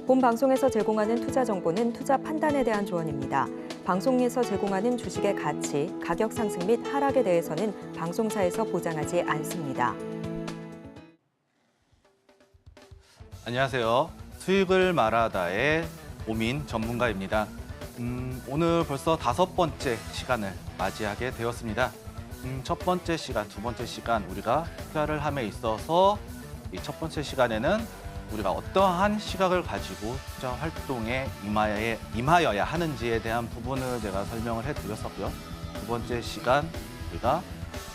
본 방송에서 제공하는 투자 정보는 투자 판단에 대한 조언입니다. 방송에서 제공하는 주식의 가치, 가격 상승 및 하락에 대해서는 방송사에서 보장하지 않습니다. 안녕하세요. 수익을 말하다의 오민 전문가입니다. 오늘 벌써 5번째 시간을 맞이하게 되었습니다. 첫 번째 시간, 두 번째 시간 우리가 투자를 함에 있어서 이 첫 번째 시간에는 우리가 어떠한 시각을 가지고 투자 활동에 임하여야 하는지에 대한 부분을 제가 설명을 해드렸었고요. 두 번째 시간 우리가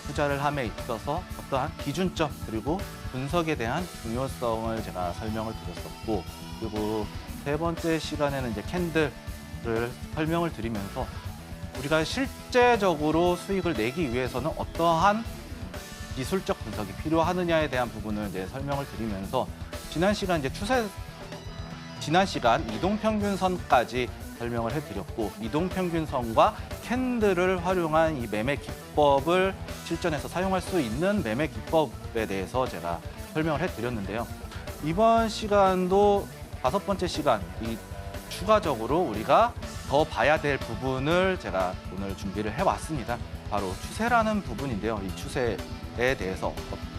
투자를 함에 있어서 어떠한 기준점 그리고 분석에 대한 중요성을 제가 설명을 드렸었고, 그리고 세 번째 시간에는 이제 캔들을 설명을 드리면서 우리가 실제적으로 수익을 내기 위해서는 어떠한 기술적 분석이 필요하느냐에 대한 부분을 이제 설명을 드리면서 지난 시간 이동평균선까지 설명을 해드렸고, 이동평균선과 캔들을 활용한 이 매매 기법을 실전에서 사용할 수 있는 매매 기법에 대해서 제가 설명을 해드렸는데요. 이번 시간도 5번째 시간, 추가적으로 우리가 더 봐야 될 부분을 제가 오늘 준비를 해왔습니다. 바로 추세라는 부분인데요. 이 추세에 대해서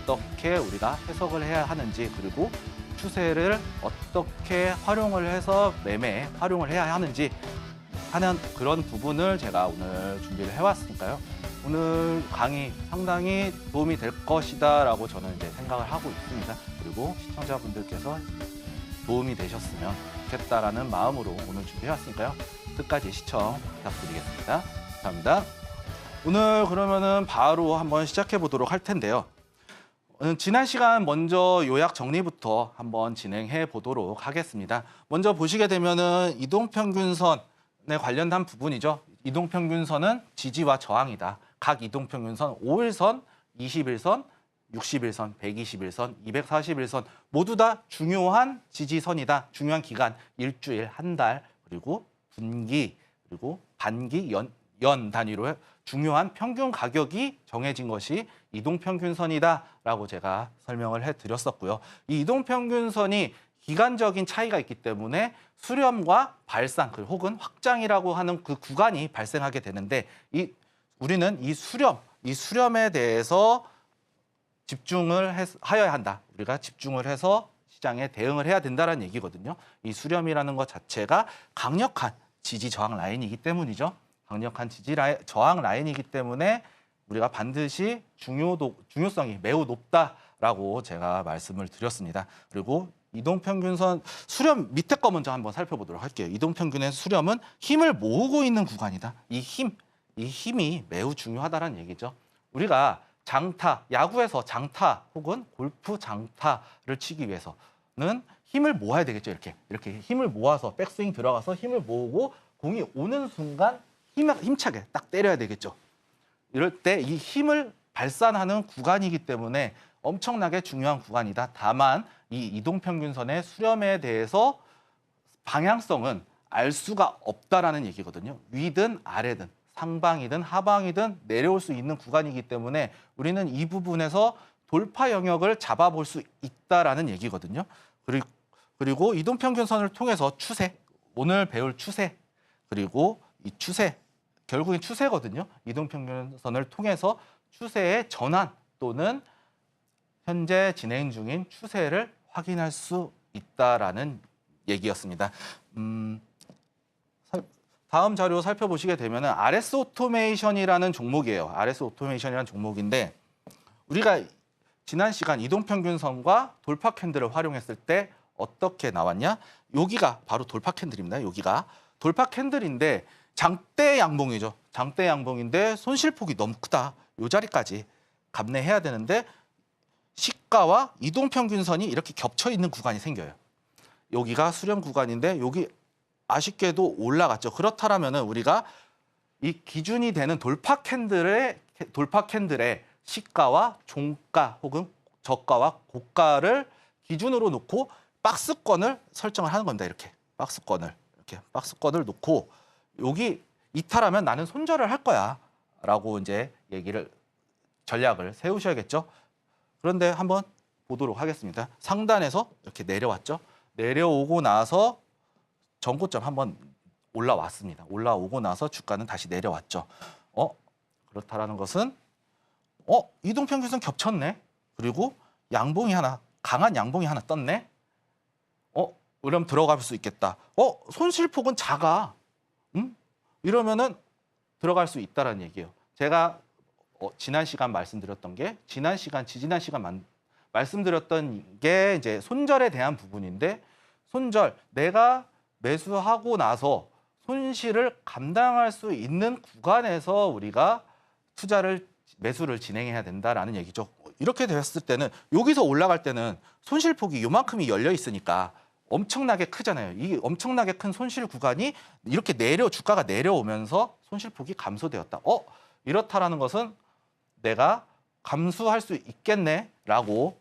어떻게 우리가 해석을 해야 하는지, 그리고 추세를 어떻게 활용을 해서 매매에 활용을 해야 하는지 하는 그런 부분을 제가 오늘 준비를 해왔으니까요. 오늘 강의 상당히 도움이 될 것이다라고 저는 이제 생각을 하고 있습니다. 그리고 시청자분들께서 도움이 되셨으면 좋겠다라는 마음으로 오늘 준비해왔으니까요. 끝까지 시청 부탁드리겠습니다. 감사합니다. 오늘 그러면은 바로 한번 시작해 보도록 할 텐데요. 지난 시간 먼저 요약 정리부터 한번 진행해 보도록 하겠습니다. 먼저 보시게 되면은 이동평균선에 관련된 부분이죠. 이동평균선은 지지와 저항이다. 각 이동평균선 5일선, 20일선, 60일선, 120일선, 241선 모두 다 중요한 지지선이다. 중요한 기간, 일주일, 한 달, 그리고 분기, 그리고 반기, 연 단위로 중요한 평균 가격이 정해진 것이 이동평균선이다라고 제가 설명을 해드렸었고요. 이 이동평균선이 기간적인 차이가 있기 때문에 수렴과 발상 혹은 확장이라고 하는 그 구간이 발생하게 되는데, 우리는 이 수렴에 대해서 집중을 하여야 한다. 우리가 집중을 해서 시장에 대응을 해야 된다는 얘기거든요. 이 수렴이라는 것 자체가 강력한 지지 저항 라인이기 때문이죠. 강력한 저항 라인이기 때문에 우리가 반드시 중요성이 매우 높다라고 제가 말씀을 드렸습니다. 그리고 이동평균선 수렴 밑에 거 먼저 한번 살펴보도록 할게요. 이동평균의 수렴은 힘을 모으고 있는 구간이다. 이 힘이 매우 중요하다는 얘기죠. 우리가 야구에서 장타 혹은 골프 장타를 치기 위해서는 힘을 모아야 되겠죠. 이렇게 힘을 모아서 백스윙 들어가서 힘을 모으고 공이 오는 순간 힘차게 딱 때려야 되겠죠. 이럴 때 이 힘을 발산하는 구간이기 때문에 엄청나게 중요한 구간이다. 다만 이 이동평균선의 수렴에 대해서 방향성은 알 수가 없다라는 얘기거든요. 위든 아래든 상방이든 하방이든 내려올 수 있는 구간이기 때문에 우리는 이 부분에서 돌파 영역을 잡아볼 수 있다라는 얘기거든요. 그리고 이동평균선을 통해서 오늘 배울 추세, 그리고 이 추세, 결국엔 추세거든요. 이동평균선을 통해서 추세의 전환 또는 현재 진행 중인 추세를 확인할 수 있다라는 얘기였습니다. 다음 자료 살펴보시게 되면 RS 오토메이션이라는 종목이에요. RS 오토메이션이라는 종목인데, 우리가 지난 시간 이동평균선과 돌파 캔들을 활용했을 때 어떻게 나왔냐? 여기가 바로 돌파 캔들입니다. 여기가 돌파 캔들인데 장대 양봉이죠. 장대 양봉인데 손실폭이 너무 크다. 이 자리까지 감내해야 되는데 시가와 이동평균선이 이렇게 겹쳐 있는 구간이 생겨요. 여기가 수렴 구간인데 여기 아쉽게도 올라갔죠. 그렇다면은 우리가 이 기준이 되는 돌파 캔들의 시가와 종가 혹은 저가와 고가를 기준으로 놓고 박스권을 설정을 하는 겁니다. 이렇게 박스권을 놓고 여기 이탈하면 나는 손절을 할 거야라고 이제 전략을 세우셔야겠죠. 그런데 한번 보도록 하겠습니다. 상단에서 이렇게 내려왔죠. 내려오고 나서 전고점 한번 올라왔습니다. 올라오고 나서 주가는 다시 내려왔죠. 그렇다라는 것은 이동평균선 겹쳤네. 그리고 양봉이 하나, 강한 양봉이 하나 떴네. 그럼 들어갈 수 있겠다. 손실폭은 작아. 이러면은 들어갈 수 있다라는 얘기예요. 제가 지난 시간 말씀드렸던 게 지지난 시간 말씀드렸던 게 이제 손절에 대한 부분인데 손절 내가 매수하고 나서 손실을 감당할 수 있는 구간에서 우리가 매수를 진행해야 된다라는 얘기죠. 이렇게 됐을 때는 여기서 올라갈 때는 손실폭이 요만큼이 열려 있으니까 엄청나게 크잖아요. 이 엄청나게 큰 손실 구간이 이렇게 주가가 내려오면서 손실폭이 감소되었다. 이렇다라는 것은 내가 감수할 수 있겠네라고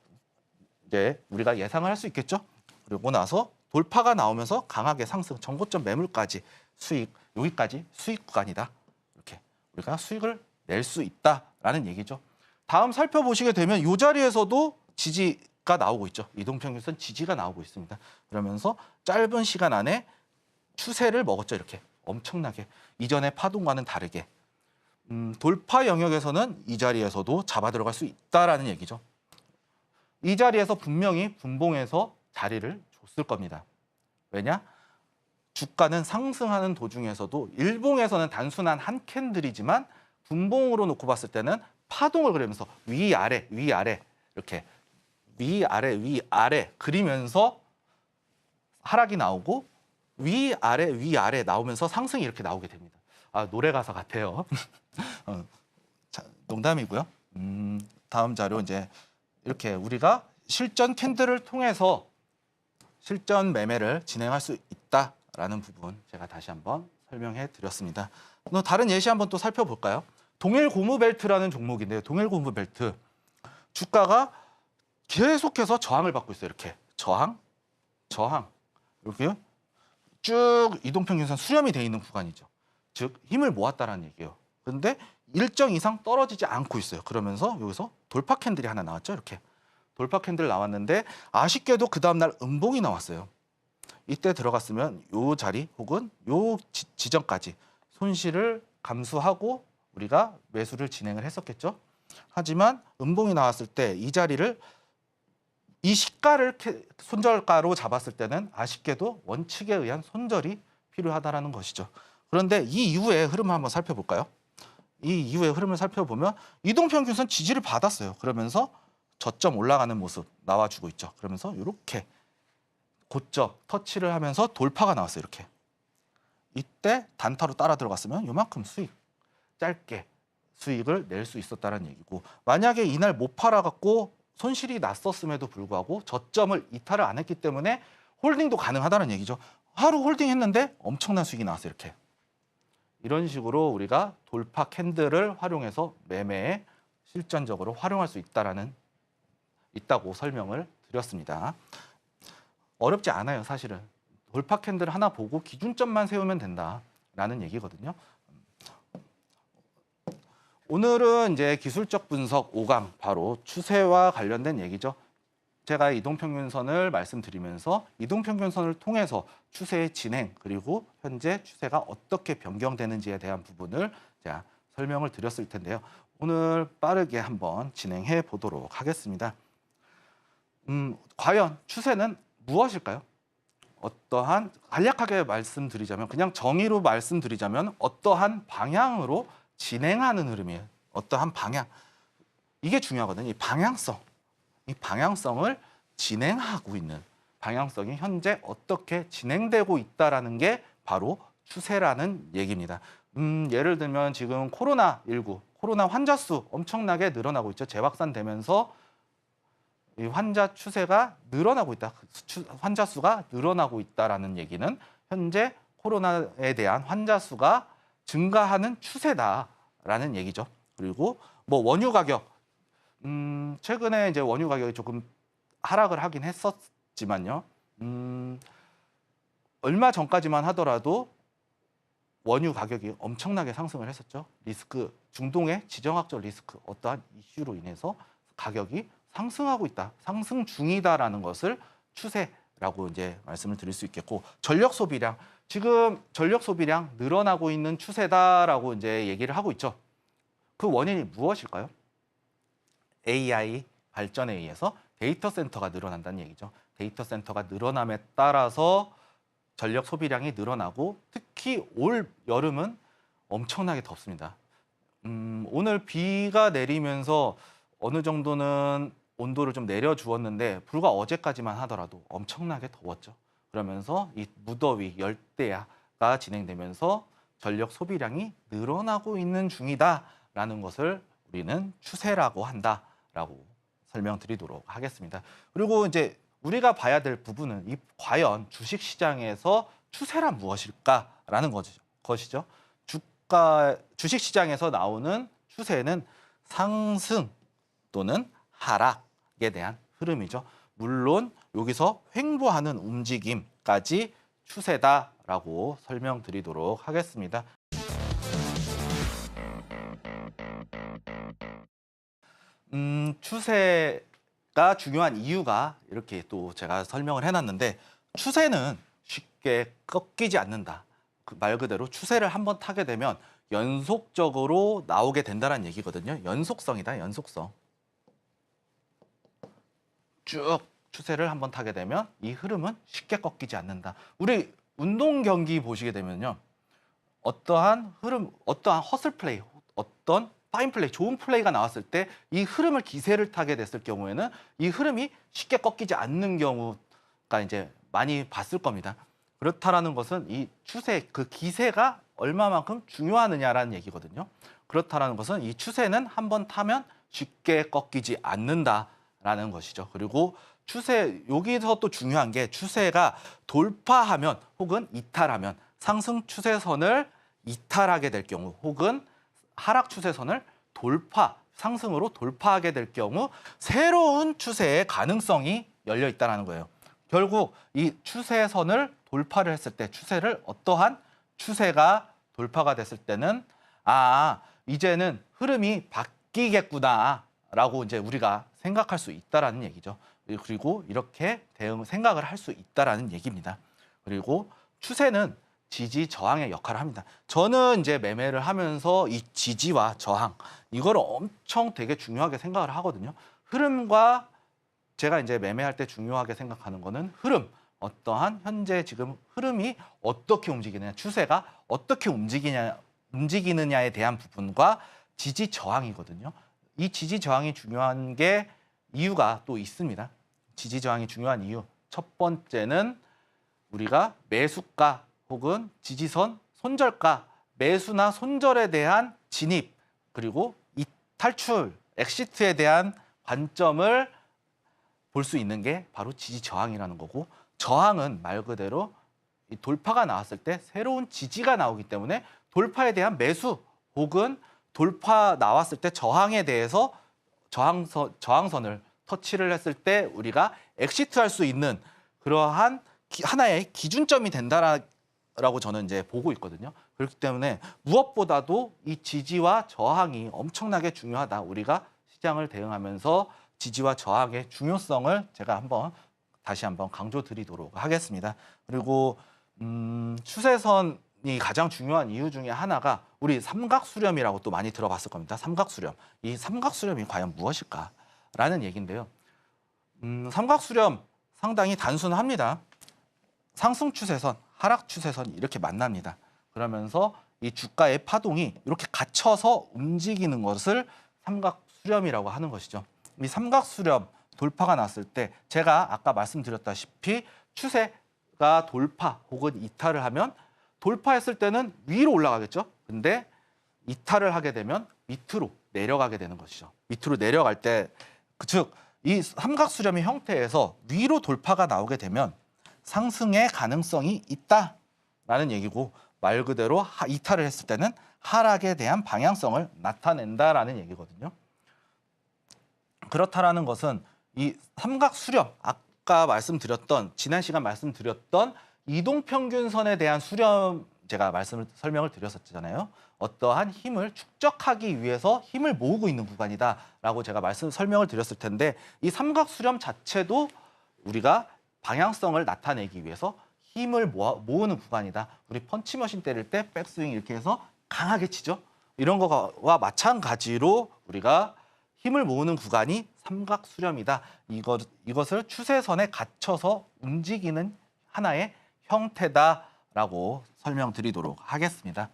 이제 우리가 예상을 할 수 있겠죠. 그리고 나서 돌파가 나오면서 강하게 상승, 전고점 매물까지 여기까지 수익 구간이다. 이렇게 우리가 수익을 낼 수 있다라는 얘기죠. 다음 살펴보시게 되면 이 자리에서도 지지가 나오고 있죠. 이동평균선 지지가 나오고 있습니다. 그러면서 짧은 시간 안에 추세를 먹었죠. 이렇게 엄청나게 이전의 파동과는 다르게 돌파 영역에서는 이 자리에서도 잡아 들어갈 수 있다라는 얘기죠. 이 자리에서 분명히 분봉에서 자리를 줬을 겁니다. 왜냐? 주가는 상승하는 도중에서도 일봉에서는 단순한 한 캔들이지만 분봉으로 놓고 봤을 때는 파동을 그리면서 위아래 이렇게 위아래 그리면서 하락이 나오고 위아래 나오면서 상승이 이렇게 나오게 됩니다. 노래 가사 같아요. 농담이고요. 다음 자료 이제 이렇게 우리가 실전 캔들을 통해서 실전 매매를 진행할 수 있다라는 부분 제가 다시 한번 설명해 드렸습니다. 다른 예시 한번 또 살펴볼까요? 동일 고무 벨트라는 종목인데요. 동일 고무 벨트 주가가 계속해서 저항을 받고 있어요. 이렇게 저항 이렇게 쭉 이동평균선 수렴이 돼 있는 구간이죠. 즉 힘을 모았다라는 얘기예요. 그런데 일정 이상 떨어지지 않고 있어요. 그러면서 여기서 돌파 캔들이 하나 나왔죠. 이렇게 돌파 캔들 나왔는데 아쉽게도 그 다음 날 음봉이 나왔어요. 이때 들어갔으면 요 자리 혹은 요 지점까지 손실을 감수하고 우리가 매수를 진행을 했었겠죠. 하지만 음봉이 나왔을 때 이 자리를 이 시가를 손절가로 잡았을 때는 아쉽게도 원칙에 의한 손절이 필요하다라는 것이죠. 그런데 이 이후의 흐름을 한번 살펴볼까요? 이 이후의 흐름을 살펴보면 이동평균선 지지를 받았어요. 그러면서 저점 올라가는 모습 나와주고 있죠. 그러면서 이렇게 고점 터치를 하면서 돌파가 나왔어요. 이렇게. 이때 단타로 따라 들어갔으면 요만큼 짧게 수익을 낼 수 있었다는 얘기고 만약에 이날 못 팔아갖고 손실이 났었음에도 불구하고 저점을 이탈을 안 했기 때문에 홀딩도 가능하다는 얘기죠. 하루 홀딩했는데 엄청난 수익이 나왔어요. 이렇게. 이런 식으로 우리가 돌파 캔들을 활용해서 매매에 실전적으로 활용할 수 있다고 설명을 드렸습니다. 어렵지 않아요, 사실은. 돌파 캔들 하나 보고 기준점만 세우면 된다라는 얘기거든요. 오늘은 이제 기술적 분석 5강 바로 추세와 관련된 얘기죠. 제가 이동평균선을 말씀드리면서 이동평균선을 통해서 추세의 진행 그리고 현재 추세가 어떻게 변경되는지에 대한 부분을 제가 설명을 드렸을 텐데요. 오늘 빠르게 한번 진행해 보도록 하겠습니다. 과연 추세는 무엇일까요? 간략하게 말씀드리자면 그냥 정의로 말씀드리자면 어떠한 방향으로 진행하는 흐름이에요. 어떠한 방향. 이게 중요하거든요. 이 방향성을 진행하고 있는 방향성이 현재 어떻게 진행되고 있다라는 게 바로 추세라는 얘기입니다. 예를 들면 지금 코로나19, 코로나 환자 수 엄청나게 늘어나고 있죠. 재확산되면서 이 환자 추세가 늘어나고 있다. 환자 수가 늘어나고 있다라는 얘기는 현재 코로나에 대한 환자 수가 증가하는 추세다라는 얘기죠. 그리고 원유 가격 최근에 이제 원유 가격이 조금 하락을 하긴 했었지만요. 얼마 전까지만 하더라도 원유 가격이 엄청나게 상승을 했었죠. 중동의 지정학적 리스크 어떠한 이슈로 인해서 가격이 상승하고 있다, 상승 중이다라는 것을 추세라고 이제 말씀을 드릴 수 있겠고 전력 소비량 지금 전력 소비량 늘어나고 있는 추세다라고 이제 얘기를 하고 있죠. 그 원인이 무엇일까요? AI 발전에 의해서 데이터 센터가 늘어난다는 얘기죠. 데이터 센터가 늘어남에 따라서 전력 소비량이 늘어나고 특히 올 여름은 엄청나게 덥습니다. 오늘 비가 내리면서 어느 정도는 온도를 좀 내려주었는데 불과 어제까지만 하더라도 엄청나게 더웠죠. 그러면서 이 무더위, 열대야가 진행되면서 전력 소비량이 늘어나고 있는 중이다라는 것을 우리는 추세라고 한다라고 설명드리도록 하겠습니다. 그리고 이제 우리가 봐야 될 부분은 과연 주식시장에서 추세란 무엇일까라는 것이죠. 주식시장에서 나오는 추세는 상승 또는 하락에 대한 흐름이죠. 물론 여기서 횡보하는 움직임까지 추세다라고 설명드리도록 하겠습니다. 추세가 중요한 이유가 이렇게 또 제가 설명을 해놨는데 추세는 쉽게 꺾이지 않는다. 그 말 그대로 추세를 한번 타게 되면 연속적으로 나오게 된다는 얘기거든요. 연속성이다, 연속성. 쭉 추세를 한번 타게 되면 이 흐름은 쉽게 꺾이지 않는다. 우리 운동 경기 보시게 되면요. 어떠한 흐름, 어떠한 허슬 플레이, 어떤 파인 플레이, 좋은 플레이가 나왔을 때 이 흐름을 기세를 타게 됐을 경우에는 이 흐름이 쉽게 꺾이지 않는 경우가 이제 많이 봤을 겁니다. 그렇다라는 것은 이 추세, 그 기세가 얼마만큼 중요하느냐라는 얘기거든요. 그렇다라는 것은 이 추세는 한번 타면 쉽게 꺾이지 않는다라는 것이죠. 그리고 추세, 여기서 또 중요한 게 추세가 돌파하면 혹은 이탈하면 상승 추세선을 이탈하게 될 경우 혹은 하락 추세선을 상승으로 돌파하게 될 경우 새로운 추세의 가능성이 열려 있다는 거예요. 결국 이 추세선을 돌파를 했을 때 추세를 어떠한 추세가 돌파가 됐을 때는 이제는 흐름이 바뀌겠구나라고 이제 우리가 생각할 수 있다라는 얘기죠. 그리고 이렇게 생각을 할 수 있다라는 얘기입니다. 그리고 추세는 지지 저항의 역할을 합니다. 저는 이제 매매를 하면서 이 지지와 저항 이거를 엄청 되게 중요하게 생각을 하거든요. 흐름과 제가 이제 매매할 때 중요하게 생각하는 거는 흐름, 어떠한 현재 지금 흐름이 어떻게 움직이느냐, 추세가 어떻게 움직이느냐에 대한 부분과 지지 저항이거든요. 이 지지 저항이 중요한 게 이유가 또 있습니다. 지지 저항이 중요한 이유. 첫 번째는 우리가 매수가 혹은 지지선, 손절가, 매수나 손절에 대한 진입, 그리고 이 탈출, 엑시트에 대한 관점을 볼 수 있는 게 바로 지지 저항이라는 거고, 저항은 말 그대로 이 돌파가 나왔을 때 새로운 지지가 나오기 때문에 돌파에 대한 매수 혹은 돌파 나왔을 때 저항에 대해서 저항선을 터치를 했을 때 우리가 엑시트할 수 있는 그러한 하나의 기준점이 된다라고 저는 이제 보고 있거든요. 그렇기 때문에 무엇보다도 이 지지와 저항이 엄청나게 중요하다. 우리가 시장을 대응하면서 지지와 저항의 중요성을 제가 다시 한번 강조드리도록 하겠습니다. 그리고 추세선이 가장 중요한 이유 중에 하나가 우리 삼각수렴이라고 또 많이 들어봤을 겁니다. 삼각수렴. 이 삼각수렴이 과연 무엇일까라는 얘기인데요. 삼각수렴 상당히 단순합니다. 상승 추세선, 하락 추세선 이렇게 만납니다. 그러면서 이 주가의 파동이 이렇게 갇혀서 움직이는 것을 삼각수렴이라고 하는 것이죠. 이 삼각수렴 돌파가 났을 때 제가 아까 말씀드렸다시피 추세가 돌파 혹은 이탈을 하면 돌파했을 때는 위로 올라가겠죠. 근데 이탈을 하게 되면 밑으로 내려가게 되는 것이죠. 밑으로 내려갈 때, 즉 이 삼각수렴의 형태에서 위로 돌파가 나오게 되면 상승의 가능성이 있다라는 얘기고, 말 그대로 이탈을 했을 때는 하락에 대한 방향성을 나타낸다라는 얘기거든요. 그렇다라는 것은 이 삼각수렴, 아까 지난 시간 말씀드렸던 이동평균선에 대한 수렴, 제가 설명을 드렸었잖아요. 어떠한 힘을 축적하기 위해서 힘을 모으고 있는 구간이다라고 제가 설명을 드렸을 텐데, 이 삼각수렴 자체도 우리가 방향성을 나타내기 위해서 힘을 모으는 구간이다. 우리 펀치머신 때릴 때 백스윙 이렇게 해서 강하게 치죠. 이런 거와 마찬가지로 우리가 힘을 모으는 구간이 삼각 수렴이다. 이것을 추세선에 갇혀서 움직이는 하나의 형태다라고 설명드리도록 하겠습니다.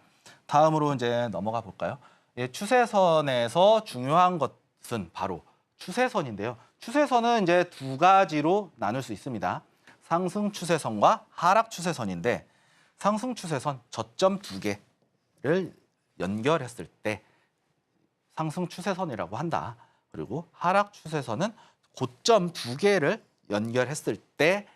다음으로 이제 넘어가 볼까요? 예, 추세선에서 중요한 것은 바로 추세선인데요. 추세선은 이제 두 가지로 나눌 수 있습니다. 상승 추세선과 하락 추세선인데 상승 추세선 저점 두 개를 연결했을 때 상승 추세선이라고 한다. 그리고 하락 추세선은 고점 두 개를 연결했을 때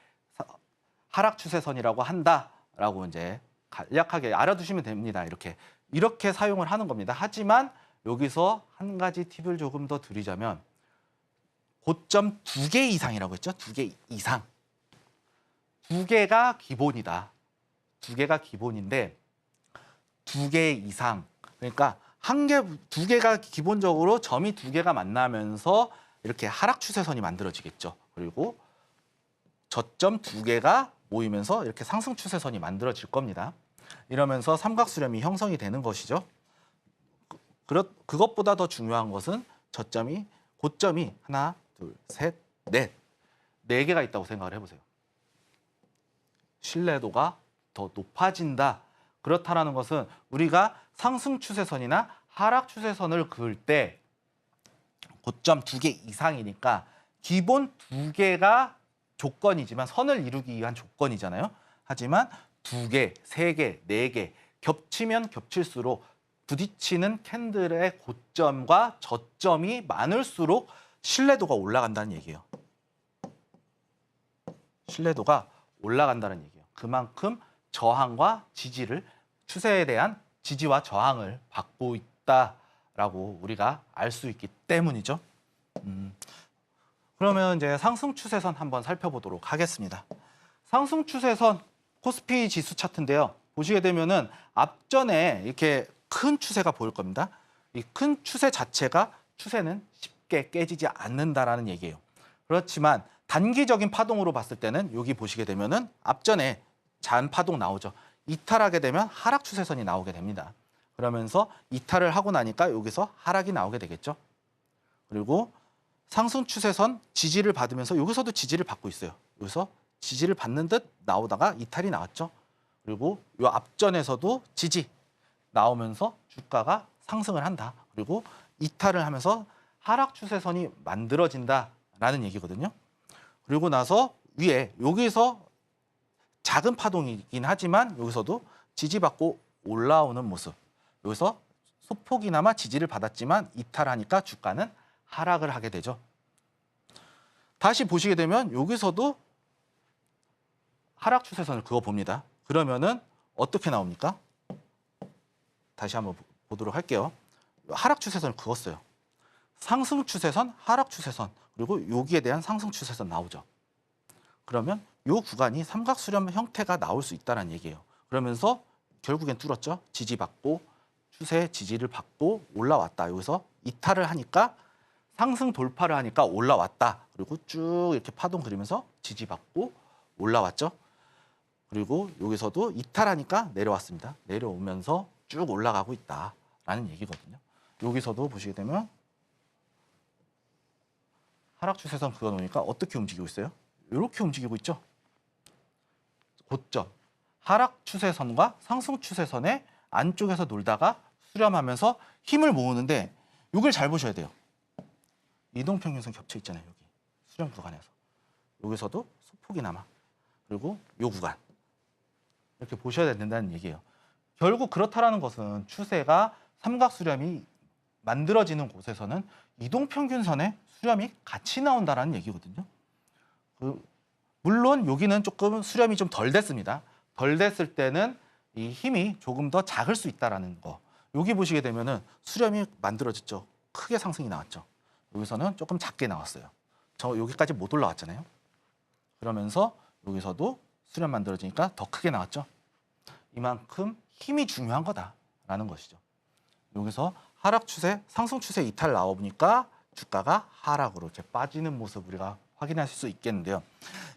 하락 추세선이라고 한다라고 이제 간략하게 알아두시면 됩니다. 이렇게 사용을 하는 겁니다. 하지만 여기서 한 가지 팁을 조금 더 드리자면 고점 두 개 이상이라고 했죠. 두 개 이상. 두 개가 기본이다. 두 개가 기본인데 두 개 이상. 그러니까 두 개가 기본적으로 점이 두 개가 만나면서 이렇게 하락 추세선이 만들어지겠죠. 그리고 저점 두 개가 모이면서 이렇게 상승 추세선이 만들어질 겁니다. 이러면서 삼각수렴이 형성이 되는 것이죠. 그것보다 더 중요한 것은 고점이 하나, 둘, 셋, 넷. 네 개가 있다고 생각을 해보세요. 신뢰도가 더 높아진다. 그렇다라는 것은 우리가 상승 추세선이나 하락 추세선을 그을 때 고점 두 개 이상이니까 기본 두 개가 조건이지만 선을 이루기 위한 조건이잖아요. 하지만 두 개, 세 개, 네 개 겹치면 겹칠수록 부딪히는 캔들의 고점과 저점이 많을수록 신뢰도가 올라간다는 얘기예요. 신뢰도가 올라간다는 얘기예요. 그만큼 저항과 추세에 대한 지지와 저항을 받고 있다라고 우리가 알 수 있기 때문이죠. 그러면 이제 상승 추세선 한번 살펴보도록 하겠습니다. 상승 추세선 코스피 지수 차트인데요. 보시게 되면은 앞전에 이렇게 큰 추세가 보일 겁니다. 이 큰 추세 자체가 추세는 쉽게 깨지지 않는다라는 얘기예요. 그렇지만 단기적인 파동으로 봤을 때는 여기 보시게 되면은 앞전에 잔 파동 나오죠. 이탈하게 되면 하락 추세선이 나오게 됩니다. 그러면서 이탈을 하고 나니까 여기서 하락이 나오게 되겠죠. 그리고 상승 추세선 지지를 받으면서 여기서도 지지를 받고 있어요. 여기서 지지를 받는 듯 나오다가 이탈이 나왔죠. 그리고 이 앞전에서도 지지 나오면서 주가가 상승을 한다. 그리고 이탈을 하면서 하락 추세선이 만들어진다라는 얘기거든요. 그리고 나서 위에 여기서 작은 파동이긴 하지만 여기서도 지지받고 올라오는 모습. 여기서 소폭이나마 지지를 받았지만 이탈하니까 주가는 하락을 하게 되죠. 다시 보시게 되면 여기서도 하락 추세선을 그어봅니다. 그러면은 어떻게 나옵니까? 다시 한번 보도록 할게요. 하락 추세선을 그었어요. 상승 추세선, 하락 추세선, 그리고 여기에 대한 상승 추세선 나오죠. 그러면 이 구간이 삼각수렴 형태가 나올 수 있다는 얘기예요. 그러면서 결국엔 뚫었죠. 지지받고 추세 지지를 받고 올라왔다. 여기서 이탈을 하니까 상승 돌파를 하니까 올라왔다. 그리고 쭉 이렇게 파동 그리면서 지지받고 올라왔죠. 그리고 여기서도 이탈하니까 내려왔습니다. 내려오면서 쭉 올라가고 있다라는 얘기거든요. 여기서도 보시게 되면 하락 추세선 그어놓으니까 어떻게 움직이고 있어요? 이렇게 움직이고 있죠. 고점, 하락 추세선과 상승 추세선의 안쪽에서 놀다가 수렴하면서 힘을 모으는데 이걸 잘 보셔야 돼요. 이동평균선 겹쳐 있잖아요. 여기 수렴 구간에서. 여기서도 소폭이 남아. 그리고 이 구간. 이렇게 보셔야 된다는 얘기예요. 결국 그렇다라는 것은 추세가 삼각수렴이 만들어지는 곳에서는 이동평균선의 수렴이 같이 나온다는 얘기거든요. 물론 여기는 조금 수렴이 좀 덜 됐습니다. 덜 됐을 때는 이 힘이 조금 더 작을 수 있다는 거. 여기 보시게 되면은 수렴이 만들어졌죠. 크게 상승이 나왔죠. 여기서는 조금 작게 나왔어요. 저 여기까지 못 올라왔잖아요. 그러면서 여기서도 수렴 만들어지니까 더 크게 나왔죠. 이만큼 힘이 중요한 거다라는 것이죠. 여기서 하락 추세, 상승 추세 이탈 나오니까 주가가 하락으로 이렇게 빠지는 모습 우리가 확인하실 수 있겠는데요.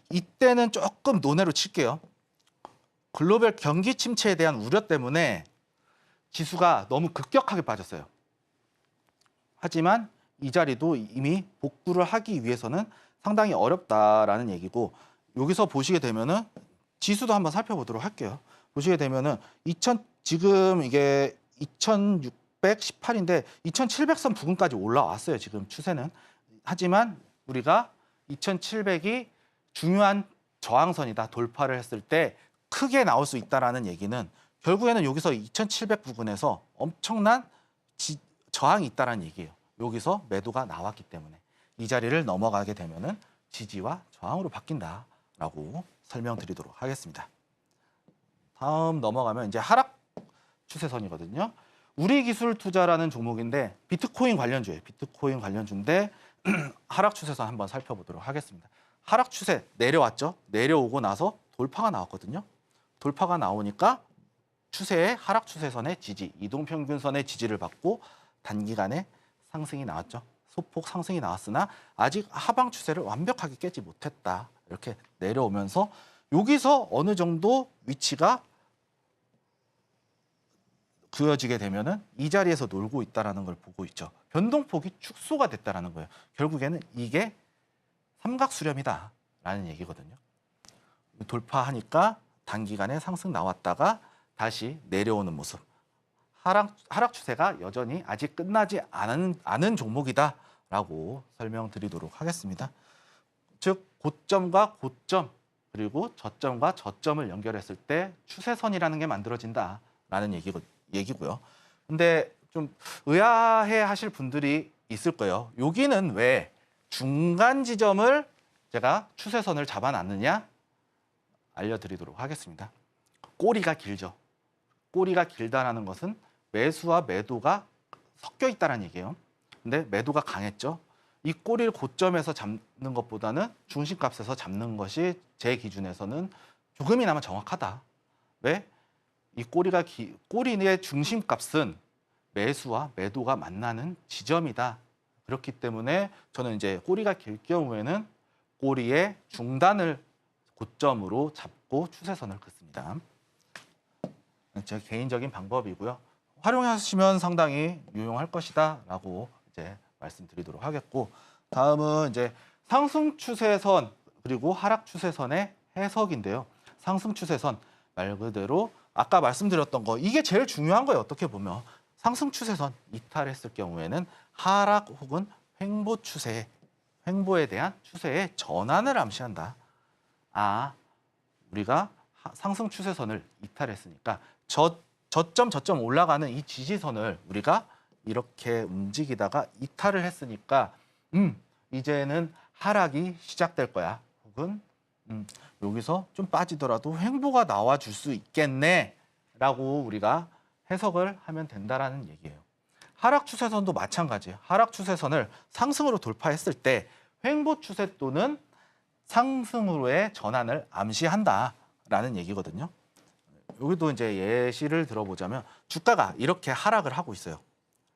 이때는 조금 논외로 칠게요. 글로벌 경기 침체에 대한 우려 때문에 지수가 너무 급격하게 빠졌어요. 하지만 이 자리도 이미 복구를 하기 위해서는 상당히 어렵다라는 얘기고, 여기서 보시게 되면은 지수도 한번 살펴보도록 할게요. 보시게 되면은 지금 이게 2618인데 2700선 부근까지 올라왔어요. 지금 추세는. 하지만 우리가 2700이 중요한 저항선이다, 돌파를 했을 때 크게 나올 수 있다라는 얘기는 결국에는 여기서 2700 부근에서 엄청난 저항이 있다라는 얘기예요. 여기서 매도가 나왔기 때문에 이 자리를 넘어가게 되면은 지지와 저항으로 바뀐다라고 설명드리도록 하겠습니다. 다음 넘어가면 이제 하락 추세선이거든요. 우리기술투자라는 종목인데 비트코인 관련주예요. 비트코인 관련주인데 하락 추세선 한번 살펴보도록 하겠습니다. 하락 추세 내려왔죠. 내려오고 나서 돌파가 나왔거든요. 돌파가 나오니까 추세의 하락 추세선의 지지, 이동평균선의 지지를 받고 단기간에 상승이 나왔죠. 소폭 상승이 나왔으나 아직 하방 추세를 완벽하게 깨지 못했다. 이렇게 내려오면서 여기서 어느 정도 위치가 그어지게 되면은 이 자리에서 놀고 있다라는 걸 보고 있죠. 변동폭이 축소가 됐다라는 거예요. 결국에는 이게 삼각수렴이다라는 얘기거든요. 돌파하니까 단기간에 상승 나왔다가 다시 내려오는 모습. 하락 추세가 여전히 아직 끝나지 않은 종목이다라고 설명드리도록 하겠습니다. 즉 고점과 고점 그리고 저점과 저점을 연결했을 때 추세선이라는 게 만들어진다라는 얘기고요. 근데 좀 의아해하실 분들이 있을 거예요. 여기는 왜 중간 지점을 제가 추세선을 잡아놨느냐 알려드리도록 하겠습니다. 꼬리가 길죠. 꼬리가 길다라는 것은 매수와 매도가 섞여 있다는 얘기예요. 근데 매도가 강했죠. 이 꼬리를 고점에서 잡는 것보다는 중심값에서 잡는 것이 제 기준에서는 조금이나마 정확하다. 왜? 이 꼬리의 중심값은 매수와 매도가 만나는 지점이다. 그렇기 때문에 저는 이제 꼬리가 길 경우에는 꼬리의 중단을 고점으로 잡고 추세선을 긋습니다. 제 개인적인 방법이고요. 활용하시면 상당히 유용할 것이다라고 이제 말씀드리도록 하겠고, 다음은 이제 상승 추세선 그리고 하락 추세선의 해석인데요. 상승 추세선 말 그대로 아까 말씀드렸던 거 이게 제일 중요한 거예요. 어떻게 보면 상승 추세선 이탈했을 경우에는 하락 혹은 횡보에 대한 추세의 전환을 암시한다. 우리가 상승 추세선을 이탈했으니까 저점 올라가는 이 지지선을 우리가 이렇게 움직이다가 이탈을 했으니까 이제는 하락이 시작될 거야. 혹은 여기서 좀 빠지더라도 횡보가 나와줄 수 있겠네라고 우리가 해석을 하면 된다라는 얘기예요. 하락 추세선도 마찬가지예요. 하락 추세선을 상승으로 돌파했을 때 횡보 추세 또는 상승으로의 전환을 암시한다라는 얘기거든요. 여기도 이제 예시를 들어보자면 주가가 이렇게 하락을 하고 있어요.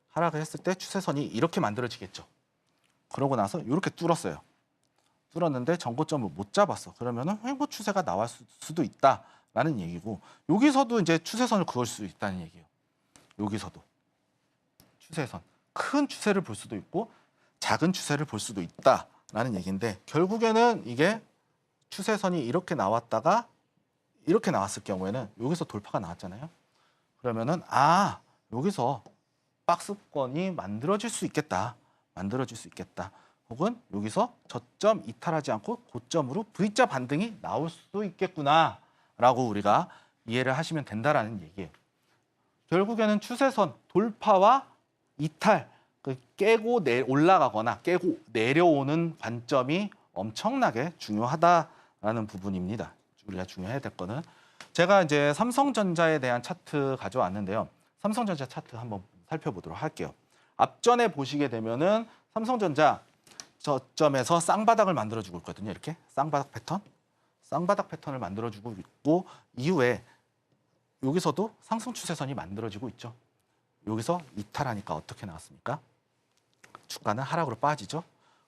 하락을 했을 때 추세선이 이렇게 만들어지겠죠. 그러고 나서 이렇게 뚫었어요. 뚫었는데 전고점을 못 잡았어. 그러면은 횡보 추세가 나올 수도 있다라는 얘기고, 여기서도 이제 추세선을 그을 수 있다는 얘기예요. 여기서도 추세선, 큰 추세를 볼 수도 있고 작은 추세를 볼 수도 있다라는 얘기인데, 결국에는 이게 추세선이 이렇게 나왔다가 이렇게 나왔을 경우에는 여기서 돌파가 나왔잖아요. 그러면은 여기서 박스권이 만들어질 수 있겠다. 혹은 여기서 저점 이탈하지 않고 고점으로 V자 반등이 나올 수도 있겠구나라고 우리가 이해를 하시면 된다라는 얘기예요. 결국에는 추세선 돌파와 이탈, 깨고 올라가거나 깨고 내려오는 관점이 엄청나게 중요하다라는 부분입니다. 우리가 중요해야 될 거는, 제가 이제 삼성전자에 대한 차트 가져왔는데요. 삼성전자 차트 한번 살펴보도록 할게요. 앞전에 보시게 되면은 삼성전자 저점에서 쌍바닥을 만들어주고 있거든요. 이렇게 쌍바닥 패턴을 만들어주고 있고, 이후에 여기서도 상승 추세선이 만들어지고 있죠. 여기서 이탈하니까 어떻게 나왔습니까? 주가는 하락으로 빠지죠.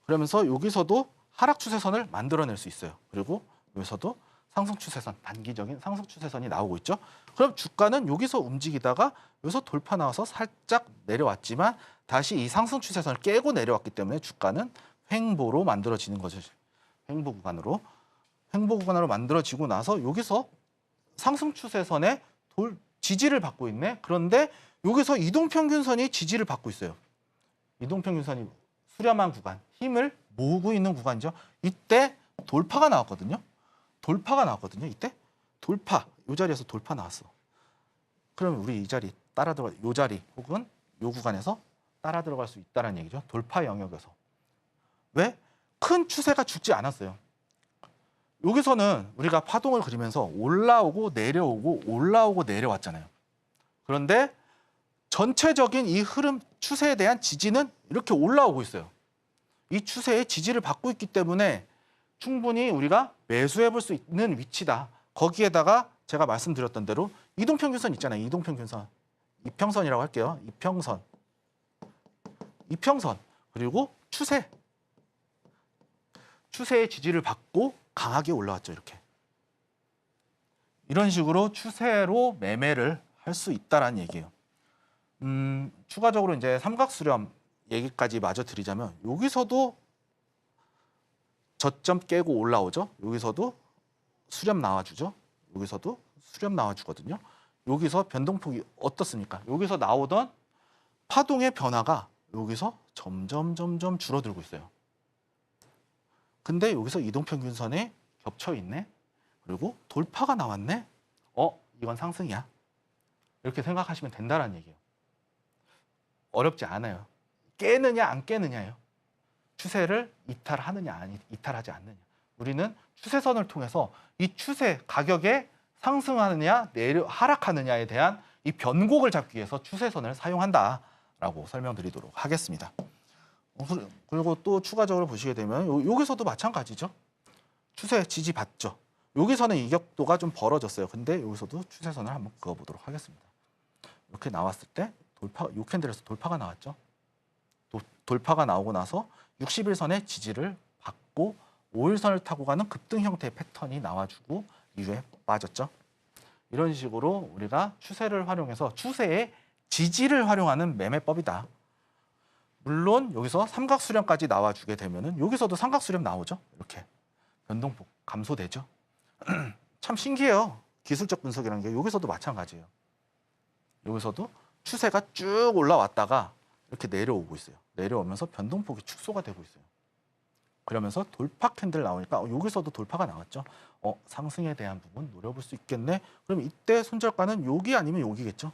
그러면서 여기서도 하락 추세선을 만들어낼 수 있어요. 그리고 여기서도 상승 추세선, 단기적인 상승 추세선이 나오고 있죠. 그럼 주가는 여기서 움직이다가 여기서 돌파 나와서 살짝 내려왔지만 다시 이 상승 추세선을 깨고 내려왔기 때문에 주가는 횡보로 만들어지는 거죠. 횡보 구간으로 만들어지고 나서 여기서 상승 추세선에 지지를 받고 있네. 그런데 여기서 이동평균선이 지지를 받고 있어요. 이동평균선이 수렴한 구간, 힘을 모으고 있는 구간이죠. 이때 돌파가 나왔거든요. 이때 돌파, 이 자리에서 돌파 나왔어. 그러면 우리 이 자리 따라 들어가, 이 자리 혹은 이 구간에서 따라 들어갈 수 있다는 얘기죠. 돌파 영역에서. 왜? 큰 추세가 죽지 않았어요. 여기서는 우리가 파동을 그리면서 올라오고 내려오고 올라오고 내려왔잖아요. 그런데 전체적인 이 흐름 추세에 대한 지지는 이렇게 올라오고 있어요. 이 추세의 지지를 받고 있기 때문에 충분히 우리가 매수해 볼 수 있는 위치다. 거기에다가 제가 말씀드렸던 대로 이동평균선 있잖아요. 이동평균선. 이평선이라고 할게요. 이평선. 그리고 추세의 지지를 받고 강하게 올라왔죠. 이렇게. 이런 식으로 추세로 매매를 할 수 있다라는 얘기예요. 추가적으로 이제 삼각수렴 얘기까지 마저 드리자면 여기서도 저점 깨고 올라오죠. 여기서도 수렴 나와주죠. 여기서도 수렴 나와주거든요. 여기서 변동폭이 어떻습니까? 여기서 나오던 파동의 변화가 여기서 점점 줄어들고 있어요. 근데 여기서 이동평균선에 겹쳐 있네. 그리고 돌파가 나왔네. 이건 상승이야. 이렇게 생각하시면 된다는 얘기예요. 어렵지 않아요. 깨느냐 안 깨느냐예요. 추세를 이탈하느냐 이탈하지 않느냐. 우리는 추세선을 통해서 이 추세 가격에 상승하느냐 하락하느냐에 대한 이 변곡을 잡기 위해서 추세선을 사용한다라고 설명드리도록 하겠습니다. 그리고 또 추가적으로 보시게 되면 여기서도 마찬가지죠. 추세 지지 받죠. 여기서는 이격도가 좀 벌어졌어요. 근데 여기서도 추세선을 한번 그어보도록 하겠습니다. 이렇게 나왔을 때 요 캔들에서 돌파가 나왔죠. 돌파가 나오고 나서 60일선의 지지를 받고 5일선을 타고 가는 급등 형태의 패턴이 나와주고 이후에 빠졌죠. 이런 식으로 우리가 추세를 활용해서 추세의 지지를 활용하는 매매법이다. 물론 여기서 삼각수렴까지 나와주게 되면은 여기서도 삼각수렴 나오죠. 이렇게 변동폭 감소되죠. 참 신기해요. 기술적 분석이라는 게 여기서도 마찬가지예요. 여기서도 추세가 쭉 올라왔다가 이렇게 내려오고 있어요. 내려오면서 변동폭이 축소가 되고 있어요. 그러면서 돌파 캔들 나오니까 여기서도 돌파가 나왔죠. 상승에 대한 부분 노려볼 수 있겠네. 그럼 이때 손절가는 여기 아니면 여기겠죠.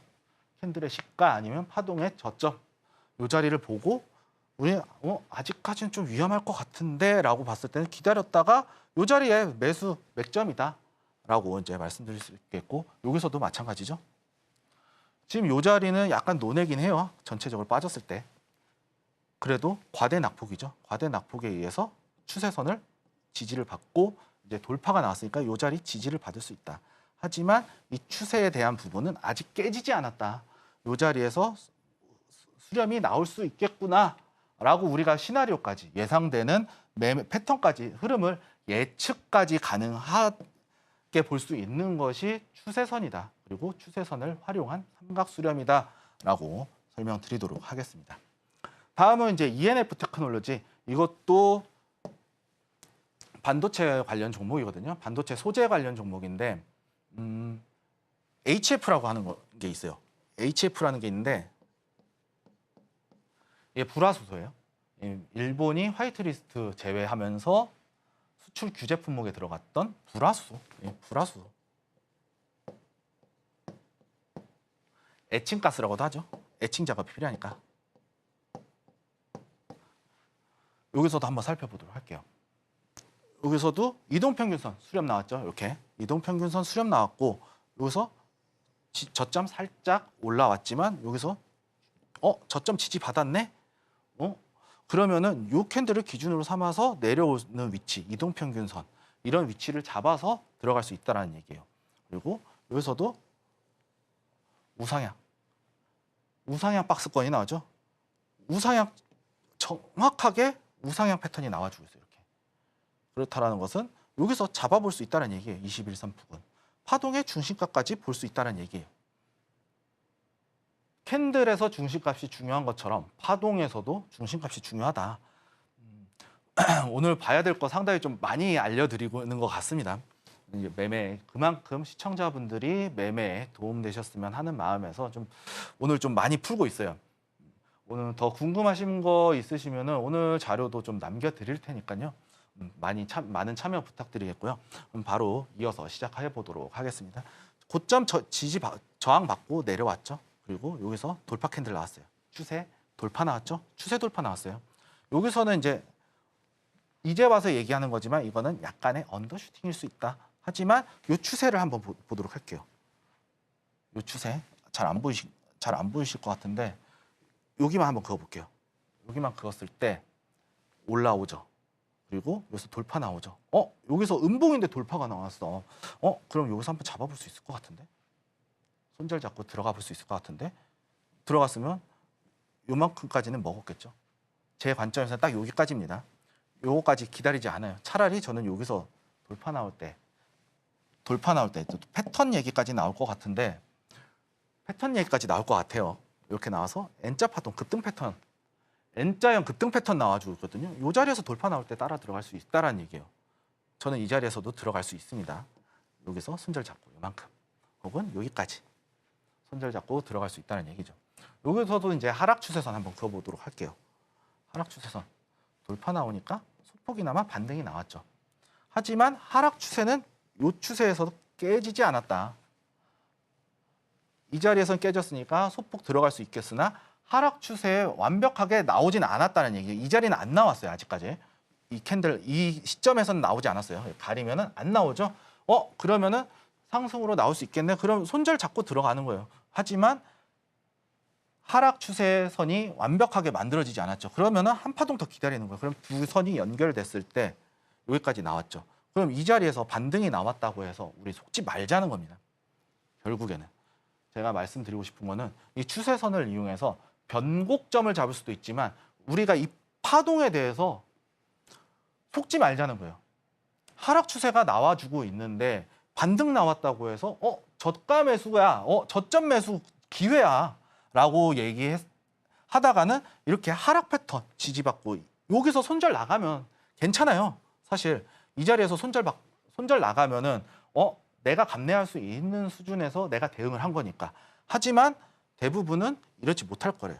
캔들의 시가 아니면 파동의 저점. 이 자리를 보고 우리 아직까지는 좀 위험할 것 같은데 라고 봤을 때는 기다렸다가 이 자리에 매수 맥점이다 라고 이제 말씀드릴 수 있겠고 여기서도 마찬가지죠. 지금 이 자리는 약간 논외긴 해요. 전체적으로 빠졌을 때. 그래도 과대 낙폭이죠. 과대 낙폭에 의해서 추세선을 지지를 받고 이제 돌파가 나왔으니까 이 자리 지지를 받을 수 있다. 하지만 이 추세에 대한 부분은 아직 깨지지 않았다. 이 자리에서 수렴이 나올 수 있겠구나라고 우리가 시나리오까지 예상되는 매매 패턴까지 흐름을 예측까지 가능하게 볼 수 있는 것이 추세선이다. 그리고 추세선을 활용한 삼각수렴이다라고 설명드리도록 하겠습니다. 다음은 이제 ENF 테크놀로지. 이것도 반도체 관련 종목이거든요. 반도체 소재 관련 종목인데 HF라고 하는 게 있어요. HF라는 게 있는데 이게 불화수소예요. 일본이 화이트리스트 제외하면서 수출 규제 품목에 들어갔던 불화수소. 불화수소. 에칭가스라고도 하죠. 에칭 작업이 필요하니까. 여기서도 한번 살펴보도록 할게요. 여기서도 이동평균선 수렴 나왔죠. 이렇게 이동평균선 수렴 나왔고 여기서 저점 살짝 올라왔지만 여기서 저점 지지 받았네. 그러면은 요 캔들을 기준으로 삼아서 내려오는 위치, 이동평균선 이런 위치를 잡아서 들어갈 수 있다라는 얘기예요. 그리고 여기서도 우상향 박스권이 나오죠. 정확하게 우상향 패턴이 나와주고 있어요. 이렇게. 그렇다라는 것은 여기서 잡아볼 수 있다는 얘기예요. 21선 부근. 파동의 중심값까지 볼 수 있다는 얘기예요. 캔들에서 중심값이 중요한 것처럼 파동에서도 중심값이 중요하다. 오늘 봐야 될 거 상당히 좀 많이 알려드리고 있는 것 같습니다. 이제 매매 그만큼 시청자분들이 매매에 도움되셨으면 하는 마음에서 좀 오늘 좀 많이 풀고 있어요. 오늘 더 궁금하신 거 있으시면은 오늘 자료도 좀 남겨드릴 테니까요. 많은 참여 부탁드리겠고요. 바로 이어서 시작해 보도록 하겠습니다. 고점 저항 받고 내려왔죠. 그리고 여기서 돌파 캔들 나왔어요. 추세 돌파 나왔죠. 추세 돌파 나왔어요. 여기서는 이제 와서 얘기하는 거지만 이거는 약간의 언더슈팅일 수 있다. 하지만 이 추세를 한번 보도록 할게요. 이 추세 잘 안 보이실 것 같은데 여기만 한번 그어볼게요. 여기만 그었을 때 올라오죠. 그리고 여기서 돌파 나오죠. 여기서 음봉인데 돌파가 나왔어. 그럼 여기서 한번 잡아볼 수 있을 것 같은데? 손절 잡고 들어가 볼 수 있을 것 같은데? 들어갔으면 요만큼까지는 먹었겠죠. 제 관점에서는 딱 여기까지입니다. 요거까지 기다리지 않아요. 차라리 저는 여기서 돌파 나올 때 또 패턴 얘기까지 나올 것 같은데 패턴 얘기까지 나올 것 같아요. 이렇게 나와서 N자 파동 급등 패턴 N자형 급등 패턴 나와주고 있거든요. 이 자리에서 돌파 나올 때 따라 들어갈 수 있다라는 얘기예요. 저는 이 자리에서도 들어갈 수 있습니다. 여기서 손절 잡고 이만큼 혹은 여기까지 손절 잡고 들어갈 수 있다는 얘기죠. 여기서도 이제 하락 추세선 한번 그어보도록 할게요. 하락 추세선 돌파 나오니까 소폭이나마 반등이 나왔죠. 하지만 하락 추세는 이 추세에서도 깨지지 않았다. 이 자리에선 깨졌으니까 소폭 들어갈 수 있겠으나 하락 추세에 완벽하게 나오진 않았다는 얘기예요. 이 자리는 안 나왔어요. 아직까지. 이 캔들 이 시점에서는 나오지 않았어요. 가리면은 안 나오죠. 그러면은 상승으로 나올 수 있겠네. 그럼 손절 잡고 들어가는 거예요. 하지만 하락 추세선이 완벽하게 만들어지지 않았죠. 그러면은 한 파동 더 기다리는 거예요. 그럼 두 선이 연결됐을 때 여기까지 나왔죠. 그럼 이 자리에서 반등이 나왔다고 해서 우리 속지 말자는 겁니다. 결국에는 제가 말씀드리고 싶은 거는 이 추세선을 이용해서 변곡점을 잡을 수도 있지만 우리가 이 파동에 대해서 속지 말자는 거예요. 하락 추세가 나와주고 있는데 반등 나왔다고 해서 저가 매수야, 저점 매수 기회야 라고 얘기하다가는 이렇게 하락 패턴 지지받고 여기서 손절 나가면 괜찮아요. 사실 이 자리에서 손절 나가면은 내가 감내할 수 있는 수준에서 내가 대응을 한 거니까. 하지만 대부분은 이렇지 못할 거래요.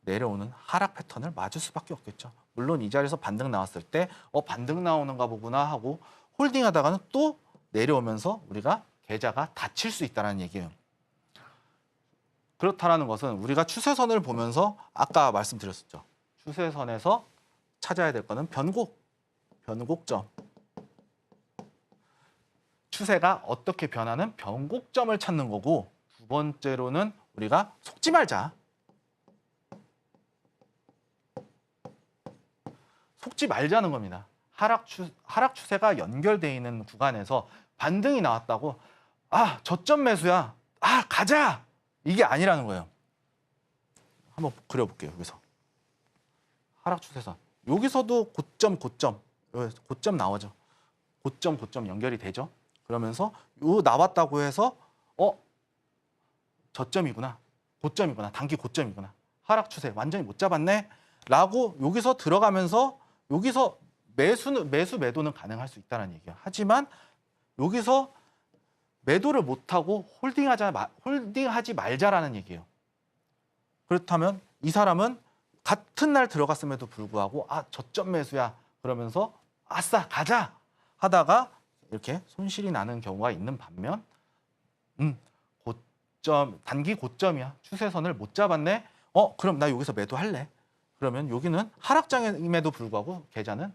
내려오는 하락 패턴을 맞을 수밖에 없겠죠. 물론 이 자리에서 반등 나왔을 때 반등 나오는가 보구나 하고 홀딩하다가는 또 내려오면서 우리가 계좌가 닫힐 수 있다는 얘기예요. 그렇다라는 것은 우리가 추세선을 보면서 아까 말씀드렸었죠. 추세선에서 찾아야 될 거는 변곡점. 추세가 어떻게 변하는 변곡점을 찾는 거고 두 번째로는 우리가 속지 말자. 속지 말자는 겁니다. 하락 추세가 연결되어 있는 구간에서 반등이 나왔다고 저점 매수야. 가자. 이게 아니라는 거예요. 한번 그려볼게요. 여기서 하락 추세선. 여기서도 고점 나오죠. 고점 연결이 되죠. 그러면서 요 나왔다고 해서 저점이구나. 고점이구나. 단기 고점이구나. 하락 추세 완전히 못 잡았네. 라고 여기서 들어가면서 여기서 매도는 가능할 수 있다는 얘기예요. 하지만 여기서 매도를 못하고 홀딩하지 말자라는 얘기예요. 그렇다면 이 사람은 같은 날 들어갔음에도 불구하고 저점 매수야 그러면서 아싸 가자 하다가 이렇게 손실이 나는 경우가 있는 반면 단기 고점이야. 추세선을 못 잡았네. 그럼 나 여기서 매도할래. 그러면 여기는 하락장임에도 불구하고 계좌는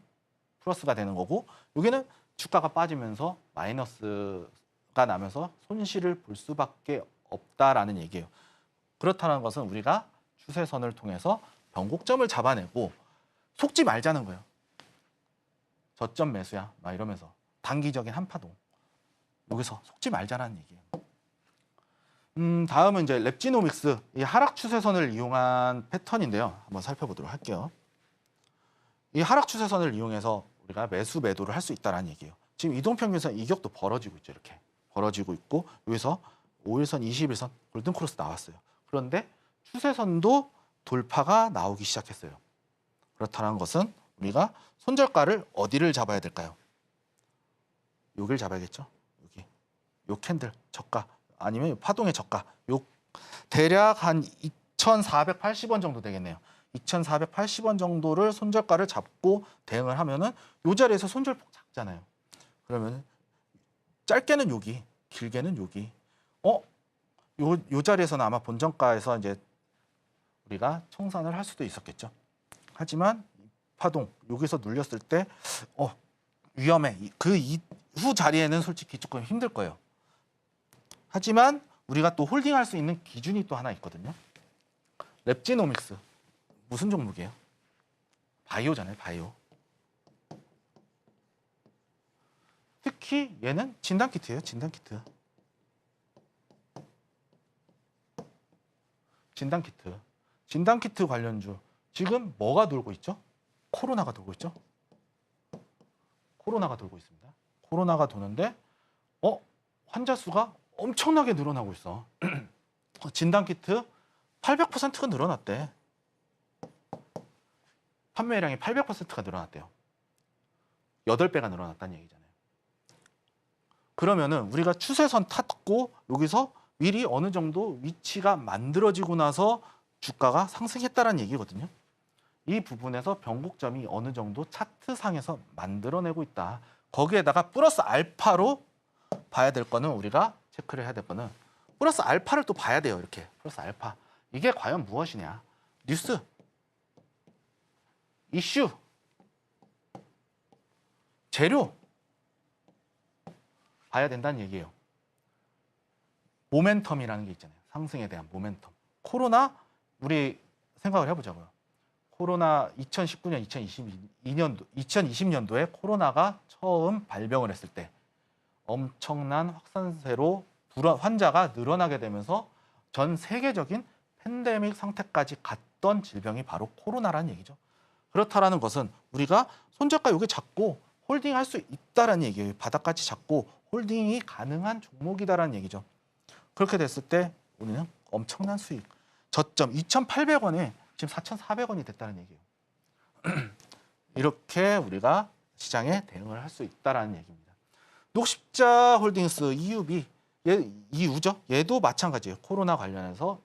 플러스가 되는 거고 여기는 주가가 빠지면서 마이너스가 나면서 손실을 볼 수밖에 없다라는 얘기예요. 그렇다는 것은 우리가 추세선을 통해서 변곡점을 잡아내고 속지 말자는 거예요. 저점 매수야 막 이러면서 단기적인 한파동 여기서 속지 말자라는 얘기예요. 다음은 이제 랩지노믹스 이 하락 추세선을 이용한 패턴인데요. 한번 살펴보도록 할게요. 이 하락 추세선을 이용해서 우리가 매수 매도를 할 수 있다는 얘기예요. 지금 이동평균선 이격도 벌어지고 있죠. 이렇게 벌어지고 있고 여기서 5일선, 21선 골든 크로스 나왔어요. 그런데 추세선도 돌파가 나오기 시작했어요. 그렇다는 것은 우리가 손절가를 어디를 잡아야 될까요? 여기를 잡아야겠죠. 여기 요 캔들 저가 아니면 파동의 저가 요 대략 한 2,480원 정도 되겠네요. 2,480원 정도를 손절가를 잡고 대응을 하면은 요 자리에서 손절폭 작잖아요. 그러면 짧게는 여기, 길게는 여기. 요 자리에서는 아마 본전가에서 이제 우리가 청산을 할 수도 있었겠죠. 하지만 파동 여기서 눌렸을 때 위험해. 그 이후 자리에는 솔직히 조금 힘들 거예요. 하지만 우리가 또 홀딩할 수 있는 기준이 또 하나 있거든요. 랩지노믹스 무슨 종목이에요? 바이오잖아요. 바이오. 특히 얘는 진단키트예요. 진단키트. 진단키트 관련주 지금 뭐가 돌고 있죠? 코로나가 돌고 있죠. 코로나가 돌고 있습니다. 코로나가 도는데 환자 수가 엄청나게 늘어나고 있어. 진단키트 800%가 늘어났대. 판매량이 800%가 늘어났대요. 8배가 늘어났다는 얘기잖아요. 그러면은 우리가 추세선 탔고 여기서 미리 어느 정도 위치가 만들어지고 나서 주가가 상승했다는 얘기거든요. 이 부분에서 변곡점이 어느 정도 차트상에서 만들어내고 있다. 거기에다가 플러스 알파로 봐야 될 거는 우리가 체크를 해야 될 거는 플러스 알파를 또 봐야 돼요. 이렇게 플러스 알파. 이게 과연 무엇이냐. 뉴스, 이슈, 재료 봐야 된다는 얘기예요. 모멘텀이라는 게 있잖아요. 상승에 대한 모멘텀. 코로나 우리 생각을 해보자고요. 코로나 2019년, 2020년도에 코로나가 처음 발병을 했을 때 엄청난 확산세로 환자가 늘어나게 되면서 전 세계적인 팬데믹 상태까지 갔던 질병이 바로 코로나라는 얘기죠. 그렇다라는 것은 우리가 손절가 여기 잡고 홀딩할 수 있다라는 얘기예요. 바닥까지 잡고 홀딩이 가능한 종목이다라는 얘기죠. 그렇게 됐을 때 우리는 엄청난 수익. 저점 2,800원에 지금 4,400원이 됐다는 얘기예요. 이렇게 우리가 시장에 대응을 할 수 있다라는 얘기입니다. 녹십자 홀딩스 EUB, EU죠. 얘도 마찬가지예요. 코로나 관련해서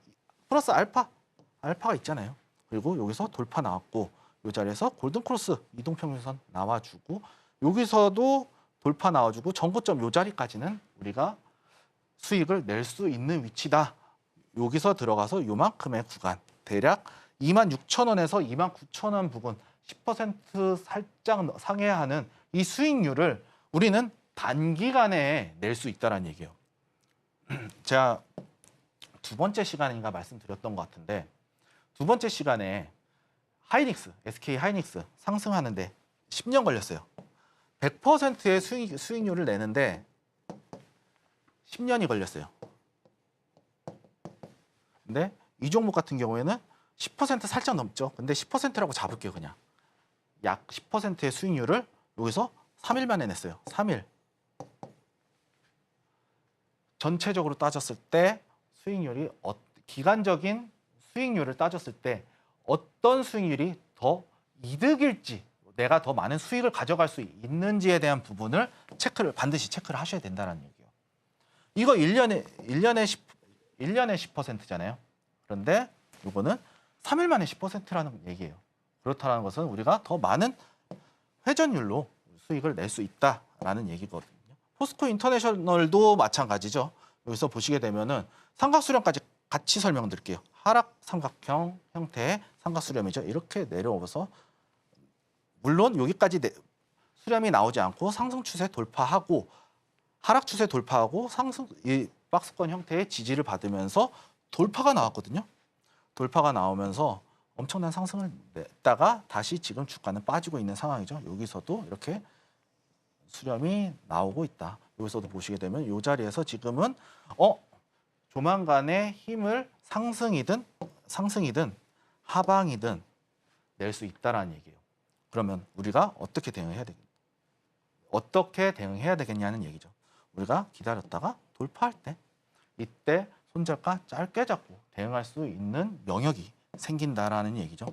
플러스 알파가 있잖아요. 그리고 여기서 돌파 나왔고 이 자리에서 골든 크로스 이동평균선 나와주고 여기서도 돌파 나와주고 전고점 이 자리까지는 우리가 수익을 낼 수 있는 위치다. 여기서 들어가서 요만큼의 구간 대략 26,000원에서 29,000원 부분 10% 살짝 상회하는 이 수익률을 우리는 단기간에 낼 수 있다는 얘기예요. 제가 두 번째 시간인가 말씀드렸던 것 같은데 두 번째 시간에 하이닉스, SK 하이닉스 상승하는데 10년 걸렸어요. 100%의 수익률을 내는데 10년이 걸렸어요. 근데 이 종목 같은 경우에는 10% 살짝 넘죠. 근데 10%라고 잡을게요, 그냥. 약 10%의 수익률을 여기서 3일 만에 냈어요. 3일. 전체적으로 따졌을 때 수익률이 기간적인 수익률을 따졌을 때 어떤 수익률이 더 이득일지 내가 더 많은 수익을 가져갈 수 있는지에 대한 부분을 반드시 체크를 하셔야 된다는 얘기예요. 이거 1년에 10%잖아요. 그런데 이거는 3일 만에 10%라는 얘기예요. 그렇다는 것은 우리가 더 많은 회전율로 수익을 낼 수 있다라는 얘기거든요. 포스코 인터내셔널도 마찬가지죠. 여기서 보시게 되면은 삼각수렴까지 같이 설명드릴게요. 하락 삼각형 형태의 삼각수렴이죠. 이렇게 내려오면서 물론 여기까지 수렴이 나오지 않고 상승 추세 돌파하고 하락 추세 돌파하고 이 박스권 형태의 지지를 받으면서 돌파가 나왔거든요. 돌파가 나오면서 엄청난 상승을 냈다가 다시 지금 주가는 빠지고 있는 상황이죠. 여기서도 이렇게 수렴이 나오고 있다. 여기서도 보시게 되면 이 자리에서 지금은 조만간에 힘을 상승이든 하방이든 낼 수 있다라는 얘기예요. 그러면 우리가 어떻게 대응해야 되겠냐? 어떻게 대응해야 되겠냐는 얘기죠. 우리가 기다렸다가 돌파할 때 이때 손절가 짧게 잡고 대응할 수 있는 영역이 생긴다라는 얘기죠.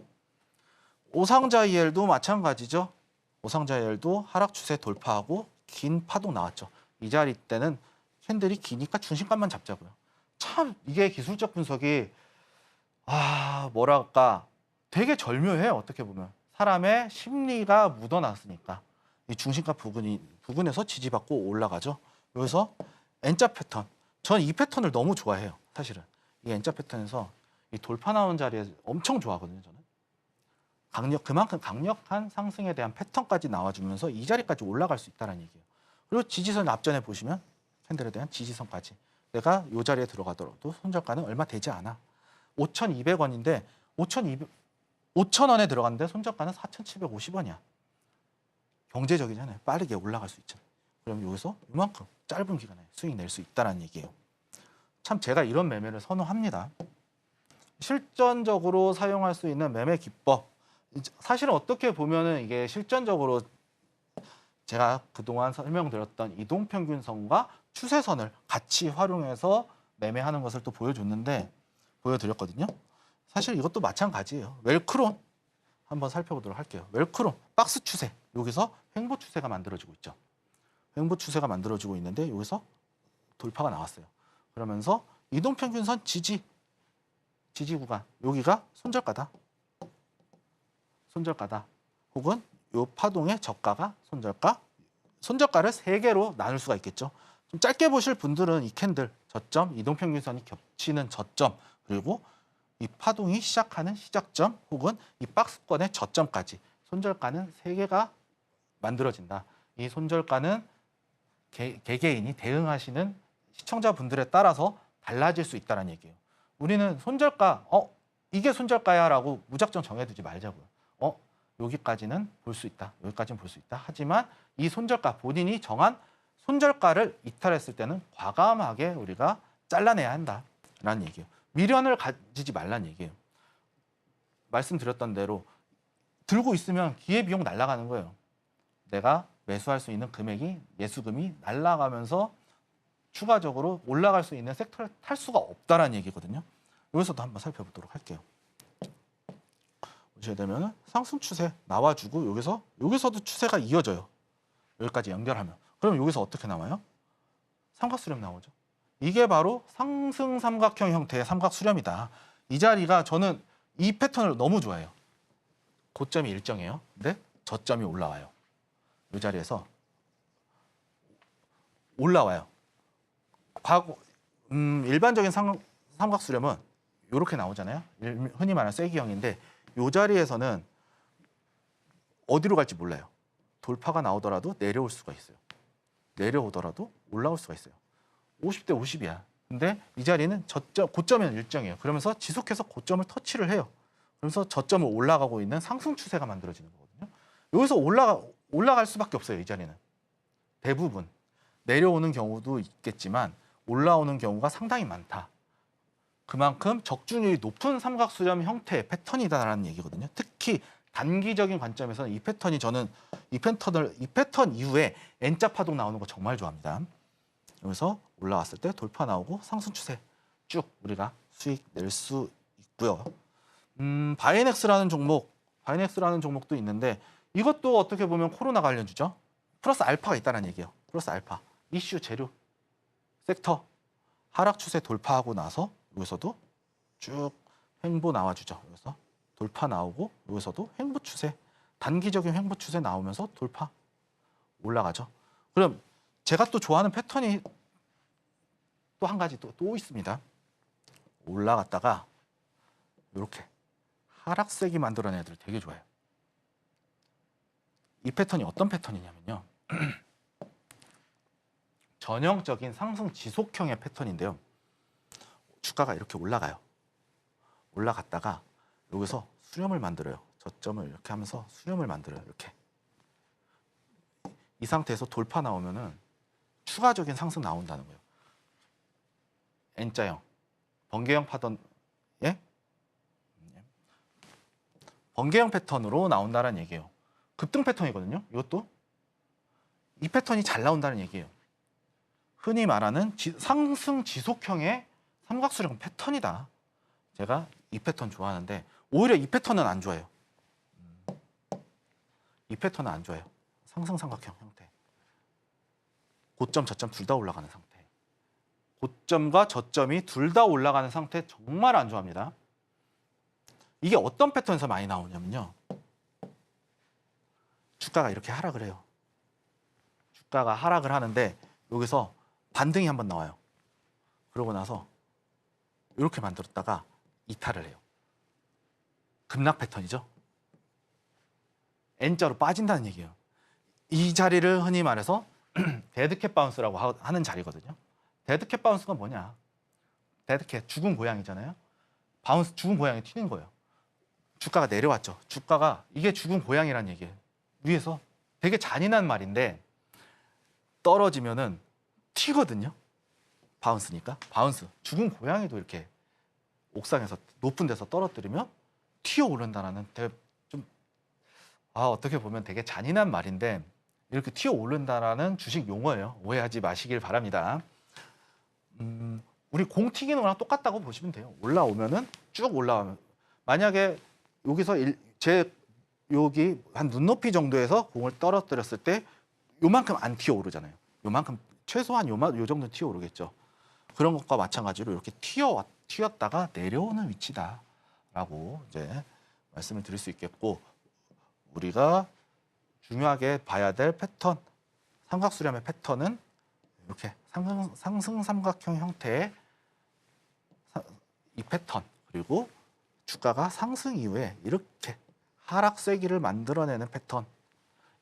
오상자이엘도 마찬가지죠. 오상자이엘도 하락 추세 돌파하고 긴 파동 나왔죠. 이 자리 때는 캔들이 기니까 중심값만 잡자고요. 참 이게 기술적 분석이 뭐랄까 되게 절묘해요. 어떻게 보면 사람의 심리가 묻어났으니까 이 중심값 부근에서 지지받고 올라가죠. 여기서 N자 패턴, 전 이 패턴을 너무 좋아해요. 사실은 이 N자 패턴에서 이 돌파 나온 자리에 엄청 좋아하거든요. 저는 그만큼 강력한 상승에 대한 패턴까지 나와주면서 이 자리까지 올라갈 수 있다는 얘기예요. 그리고 지지선 앞전에 보시면 캔들에 대한 지지선까지 내가 이 자리에 들어가더라도 손절가는 얼마 되지 않아. 5,200원인데 5,000원에 들어갔는데 손절가는 4,750원이야. 경제적이잖아요. 빠르게 올라갈 수 있잖아요. 그럼 여기서 이만큼 짧은 기간에 수익 낼 수 있다는 얘기예요. 참 제가 이런 매매를 선호합니다. 실전적으로 사용할 수 있는 매매 기법. 사실은 어떻게 보면은 이게 실전적으로 제가 그동안 설명드렸던 이동평균선과 추세선을 같이 활용해서 매매하는 것을 또 보여드렸거든요. 사실 이것도 마찬가지예요. 웰크론 한번 살펴보도록 할게요. 웰크론 박스 추세, 여기서 횡보 추세가 만들어지고 있죠. 횡보 추세가 만들어지고 있는데 여기서 돌파가 나왔어요. 그러면서 이동평균선 지지 구간, 여기가 손절가다. 혹은 이 파동의 저가가 손절가를 3개로 나눌 수가 있겠죠. 좀 짧게 보실 분들은 이 캔들 저점, 이동평균선이 겹치는 저점, 그리고 이 파동이 시작하는 시작점 혹은 이 박스권의 저점까지 손절가는 3개가 만들어진다. 이 손절가는 개개인이 대응하시는 시청자분들에 따라서 달라질 수 있다는 얘기예요. 우리는 손절가, 이게 손절가야 라고 무작정 정해두지 말자고요. 여기까지는 볼 수 있다. 여기까지는 볼 수 있다. 하지만 이 손절가, 본인이 정한 손절가를 이탈했을 때는 과감하게 우리가 잘라내야 한다라는 얘기예요. 미련을 가지지 말라는 얘기예요. 말씀드렸던 대로 들고 있으면 기회비용 날아가는 거예요. 내가 매수할 수 있는 매수금이 날아가면서 추가적으로 올라갈 수 있는 섹터를 탈 수가 없다라는 얘기거든요. 여기서도 한번 살펴보도록 할게요. 보시게 되면 상승 추세 나와주고 여기서도 추세가 이어져요. 여기까지 연결하면. 그럼 여기서 어떻게 나와요? 삼각수렴 나오죠. 이게 바로 상승 삼각형 형태의 삼각수렴이다. 이 자리가 저는 이 패턴을 너무 좋아해요. 고점이 일정해요. 근데 저점이 올라와요. 이 자리에서 올라와요. 일반적인 삼각수렴은 이렇게 나오잖아요. 흔히 말하는 쐐기형인데 이 자리에서는 어디로 갈지 몰라요. 돌파가 나오더라도 내려올 수가 있어요. 내려오더라도 올라올 수가 있어요. 50대 50이야. 근데 이 자리는 고점은 일정해요. 그러면서 지속해서 고점을 터치를 해요. 그러면서 저점을 올라가고 있는 상승 추세가 만들어지는 거거든요. 여기서 올라갈 수밖에 없어요. 이 자리는. 대부분. 내려오는 경우도 있겠지만 올라오는 경우가 상당히 많다. 그만큼 적중률이 높은 삼각수렴 형태의 패턴이다라는 얘기거든요. 특히 단기적인 관점에서는 이 패턴이 저는 이 패턴 이후에 N자 파동 나오는 거 정말 좋아합니다. 여기서 올라왔을 때 돌파 나오고 상승 추세 쭉 우리가 수익 낼 수 있고요. 바이넥스라는 종목도 있는데 이것도 어떻게 보면 코로나 관련주죠. 플러스 알파가 있다는 얘기예요. 플러스 알파. 이슈 재료 섹터 하락 추세 돌파하고 나서 여기서도 쭉 횡보 나와주죠. 여기서 돌파 나오고 여기서도 횡보 추세, 단기적인 횡보 추세 나오면서 돌파 올라가죠. 그럼 제가 또 좋아하는 패턴이 또 한 가지 또 있습니다. 올라갔다가 이렇게 하락세기 만들어낸 애들 되게 좋아해요. 이 패턴이 어떤 패턴이냐면요. 전형적인 상승 지속형의 패턴인데요. 주가가 이렇게 올라가요. 올라갔다가 여기서 수렴을 만들어요. 저점을 이렇게 하면서 수렴을 만들어요. 이렇게. 이 상태에서 돌파 나오면은 추가적인 상승 나온다는 거예요. N자형, 번개형 파던, 예? 번개형 패턴으로 나온다는 얘기예요. 급등 패턴이거든요. 이것도 이 패턴이 잘 나온다는 얘기예요. 흔히 말하는 상승 지속형의 삼각수렴 패턴이다. 제가 이 패턴 좋아하는데 오히려 이 패턴은 안 좋아요. 이 패턴은 안 좋아요. 상승 삼각형 형태. 고점, 저점 둘 다 올라가는 상태. 고점과 저점이 둘 다 올라가는 상태 정말 안 좋아합니다. 이게 어떤 패턴에서 많이 나오냐면요. 주가가 이렇게 하락을 해요. 주가가 하락을 하는데 여기서 반등이 한번 나와요. 그러고 나서 이렇게 만들었다가 이탈을 해요. 급락 패턴이죠. N자로 빠진다는 얘기예요. 이 자리를 흔히 말해서 데드캣 바운스라고 하는 자리거든요. 데드캣 바운스가 뭐냐? 데드캣, 죽은 고양이잖아요. 바운스, 죽은 고양이 튀는 거예요. 주가가 내려왔죠. 주가가 이게 죽은 고양이란 얘기예요. 위에서 되게 잔인한 말인데 떨어지면은 튀거든요. 바운스니까. 바운스. 죽은 고양이도 이렇게 옥상에서 높은 데서 떨어뜨리면 튀어 오른다라는 좀 어떻게 보면 되게 잔인한 말인데 이렇게 튀어 오른다라는 주식 용어예요. 오해하지 마시길 바랍니다. 우리 공 튀기는 거랑 똑같다고 보시면 돼요. 올라오면은 쭉 올라오면 만약에 여기서 여기 한 눈높이 정도에서 공을 떨어뜨렸을 때 요만큼 안 튀어 오르잖아요. 요만큼 최소한 요 정도 튀어 오르겠죠. 그런 것과 마찬가지로 이렇게 튀었다가 내려오는 위치다라고 이제 말씀을 드릴 수 있겠고 우리가 중요하게 봐야 될 패턴, 삼각수렴의 패턴은 이렇게 상승 삼각형 형태의 이 패턴 그리고 주가가 상승 이후에 이렇게 하락 쐐기를 만들어내는 패턴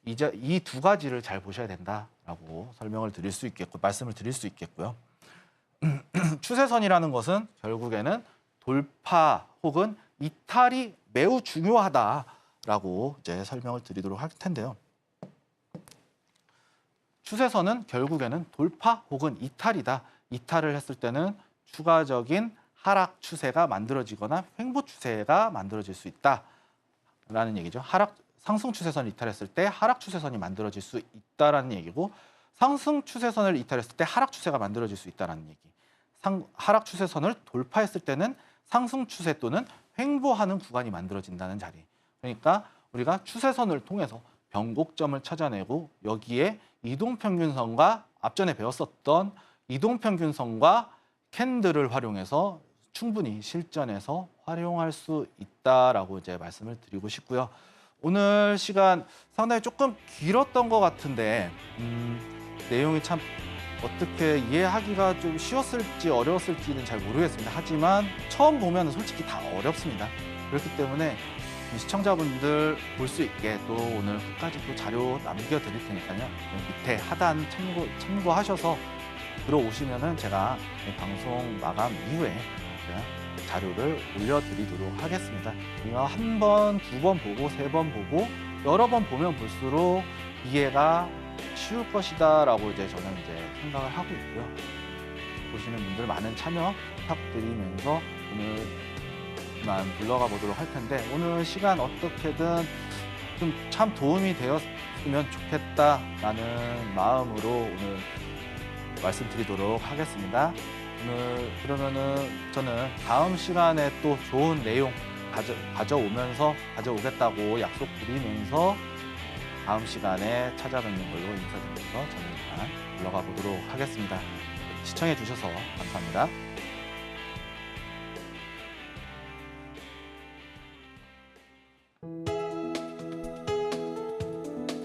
이제 이 두 가지를 잘 보셔야 된다라고 설명을 드릴 수 있겠고 말씀을 드릴 수 있겠고요. 추세선이라는 것은 결국에는 돌파 혹은 이탈이 매우 중요하다라고 이제 설명을 드리도록 할 텐데요. 추세선은 결국에는 돌파 혹은 이탈이다. 이탈을 했을 때는 추가적인 하락 추세가 만들어지거나 횡보 추세가 만들어질 수 있다라는 얘기죠. 상승 추세선을 이탈했을 때 하락 추세선이 만들어질 수 있다라는 얘기고 상승 추세선을 이탈했을 때 하락 추세가 만들어질 수 있다라는 얘기. 하락 추세선을 돌파했을 때는 상승 추세 또는 횡보하는 구간이 만들어진다는 자리. 그러니까 우리가 추세선을 통해서 변곡점을 찾아내고 여기에 이동평균선과 앞전에 배웠었던 이동평균선과 캔들을 활용해서 충분히 실전에서 활용할 수 있다라고 이제 말씀을 드리고 싶고요. 오늘 시간 상당히 조금 길었던 것 같은데 내용이 참 어떻게 이해하기가 좀 쉬웠을지 어려웠을지는 잘 모르겠습니다. 하지만 처음 보면 솔직히 다 어렵습니다. 그렇기 때문에 시청자분들 볼 수 있게 또 오늘 끝까지 또 자료 남겨드릴 테니까요. 밑에 하단 참고하셔서 들어오시면은 제가 방송 마감 이후에 자료를 올려드리도록 하겠습니다. 우리가 한 번, 두 번 보고, 세 번 보고, 여러 번 보면 볼수록 이해가 쉬울 것이다라고 이제 저는 이제 생각을 하고 있고요. 보시는 분들 많은 참여 부탁드리면서 오늘만 물러가 보도록 할 텐데 오늘 시간 어떻게든 좀 참 도움이 되었으면 좋겠다라는 마음으로 오늘 말씀드리도록 하겠습니다. 오늘 그러면은 저는 다음 시간에 또 좋은 내용 가져오겠다고 약속드리면서 다음 시간에 찾아뵙는 걸로 인사드리면서 저는 일단 물러가 보도록 하겠습니다. 시청해 주셔서 감사합니다.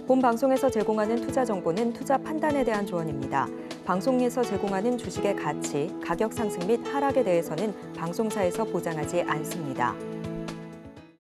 본 방송에서 제공하는 투자 정보는 투자 판단에 대한 조언입니다. 방송에서 제공하는 주식의 가치, 가격 상승 및 하락에 대해서는 방송사에서 보장하지 않습니다.